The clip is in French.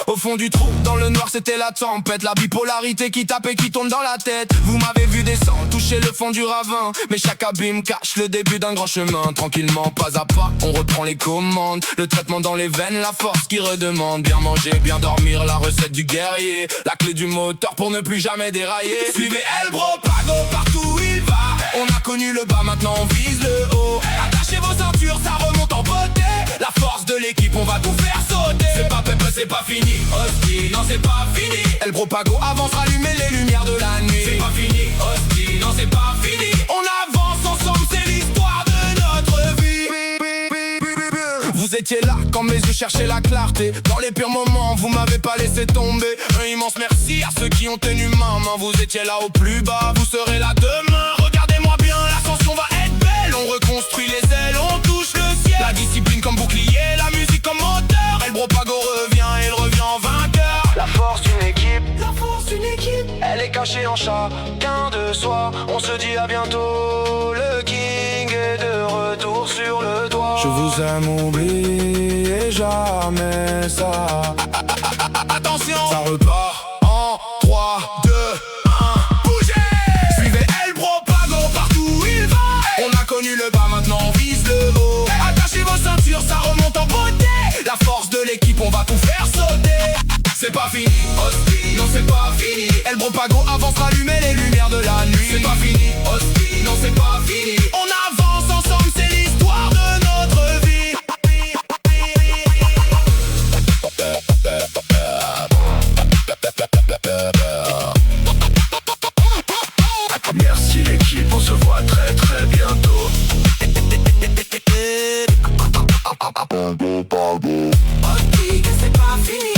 Au fond du trou, dans le noir, c'était la tempête. La bipolarité qui tape et qui tourne dans la tête. Vous m'avez vu descendre, toucher le fond du ravin. Mais chaque abîme cache le début d'un grand chemin. Tranquillement, pas à pas, on reprend les commandes. Le traitement dans les veines, la force qui redemande. Bien manger, bien dormir, la recette du guerrier. La clé du moteur pour ne plus jamais dérailler. Suivez El Bropago partout où il va. On a connu le bas, maintenant on vise le haut. Attachez vos ceintures, ça remonte en beauté. La force de l'équipe, on va tout faire sauter. C'est pas pépé, c'est pas fini. Hostie, non c'est pas fini. El Bropago avance, rallumer les lumières de la nuit. C'est pas fini. Hostie, non c'est pas fini. On avance ensemble, c'est l'histoire de notre vie. Vous étiez là quand mes yeux cherchaient la clarté. Dans les pires moments, vous m'avez pas laissé tomber. Un immense merci à ceux qui ont tenu ma main. Vous étiez là au plus bas, vous serez là demain. Regardez-moi bien, l'ascension va être belle. On reconstruit les ailes, on touche le ciel. La discipline comme bouclier, la musique comme moteur. El Bropago revient, il revient en vainqueur. La force d'une équipe, elle est cachée en chacun de soi. On se dit à bientôt, le king est de retour sur le toit. Je vous aime, oubliez jamais ça. Attention, ça repart en 3, 2, 1, bougez. Suivez El Bropago partout où il va. On a connu le bas, maintenant on vise le haut. Attachez vos ceintures, ça remonte en beauté. La force de l'équipe, on va tout faire sauter. C'est pas fini, hostie, non c'est pas fini. El Bropago avance, rallumer les lumières de la nuit. C'est pas fini, hostie, non c'est pas fini. On avance ensemble, c'est l'histoire de notre vie. Merci l'équipe, on se voit très très bientôt. Hostie, que c'est pas fini.